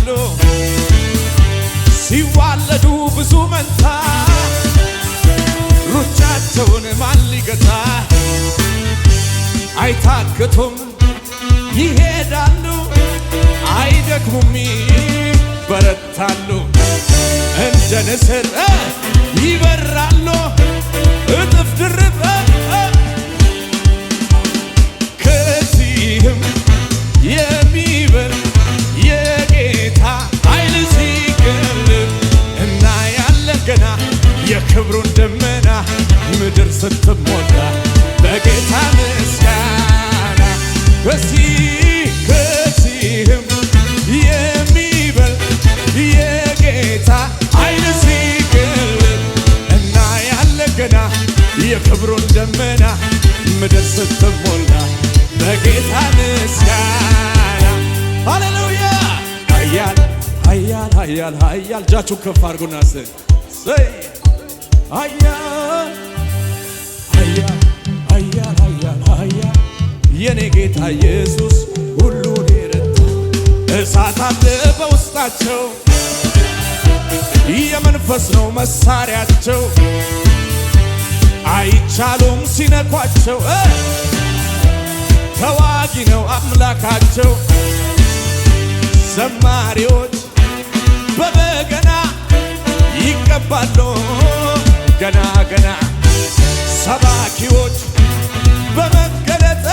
ይሄዳሉ ሲዋለዱ ብዙ መንታ ሩጫቸውን ማን ሊገታ አይታክቱም ይሄዳሉ አይደክሙም ይበረታሉ እንደ ንስር ይበራሉ እጥፍ ድርብ ከዚህም የሚበልጥ የጌታ ኃይል ሲገለጥ እናያለን ገና የክብሩን ደመና ምድር ስትሞላ በጌታ ምስጋና ከዚህም የሚበልጥ የጌታ ኃይል ሲገለጥ እናያለን ገና የክብሩን ደመና ምድር ስትሞላ በጌታ ምስጋና ሃሌሉያ ኃያል ኃያል ኃያል ኃያል እጃችሁን ከፍ አድርጉና ሰይ ኃያል ኃያል ኃያል ኃያል ኃያል የኔ ጌታ ኢየሱስ ሁሉን የረታ እሳት አለ በውስጣቸው የመንፈስ ነው መሳሪያቸው አይቻሉም ሲነኳቸው ተዋጊ ነው አምላካቸው ዘማሪዎች በበገና ይቀባሉ ገና ገና ሰባኪዎች በመገለጥ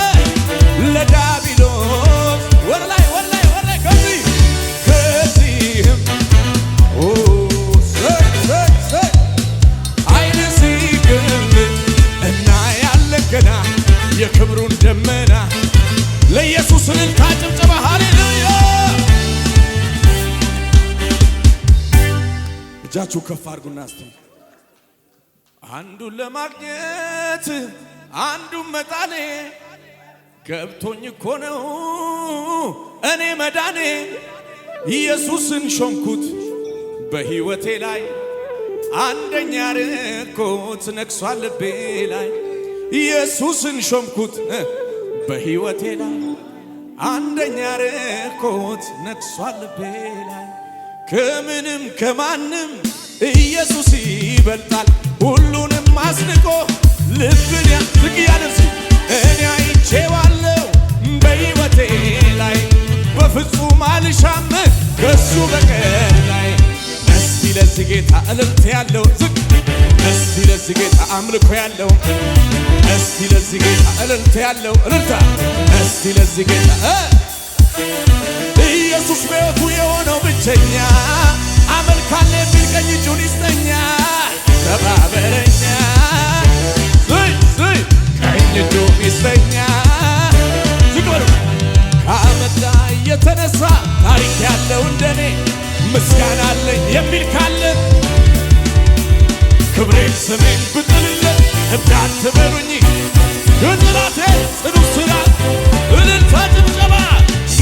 ለዳቢሎስ ወላይ ወላይ ወላይ ከዚህም ኃይል ሲገለጥ እናያለን ገና የክብሩን ደመና ለኢየሱስ እልልታ ጭብጨባ ሃሌሉያ እጃችሁ ከፍ አድርጉና እስቲ አንዱን ለማግኘት አንዱን መጣኔ ገብቶኝ እኮ ነው እኔ መዳኔ ኢየሱስን ሾምኩት በሕይወቴ ላይ አንደኛ ረኮት ነግሷል ልቤ ላይ ኢየሱስን ሾምኩት በሕይወቴ ላይ አንደኛ ረኮት ነግሷል ልቤ ላይ ከምንም ከማንም ኢየሱስ ይበልጣል ሁሉንም አስንቆ ልብን ያዝግ ያደርስ እኔ አይቼዋለሁ በሕይወቴ ላይ በፍጹም አልሻም ከሱ በቀር ላይ እስቲ ለዚህ ጌታ እልልታ ያለው ዝቅ እስቲ ለዚህ ጌታ አምልኮ ያለው እስቲ ለዚህ ጌታ እልልታ ያለው እልልታ እስቲ ለዚህ ጌታ ኢየሱስ በሕይወቱ የሆነው ብቸኛ አመልካለሁ የሚል ቀኝ እጁን ይስጠኛ ተባበረኛ ቀኝ እጁን ይስጠኛ ዝግበሩ ከአመዳ የተነሳ ታሪክ ያለው እንደኔ ምስጋና አለኝ የሚል ካለ ክብሬን ስሜን ብጥልለት እብዳት በሉኝ የጥላቴ ጽኑ ስራት እልልታ ጭብጨባ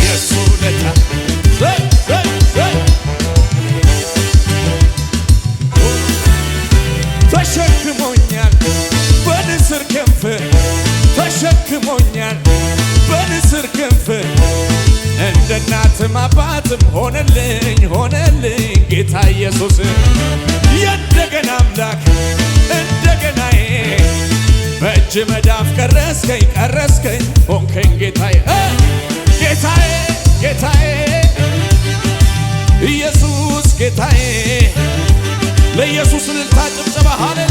የሱ ለታ ተሸክሞኛል በንስር ክንፍ ተሸክሞኛል በንስር ክንፍ እንደ እናትም አባትም ሆነልኝ ጌታ ኢየሱስ የእንደገና አምላክ እንደገናዬ በእጅ መዳፍ ቀረስከኝ ሆንከኝ ጌታዬ ጌታዬ ኢየሱስ ጌታዬ ለኢየሱስ እልልታ ጭብጨባ ሃሌሉያ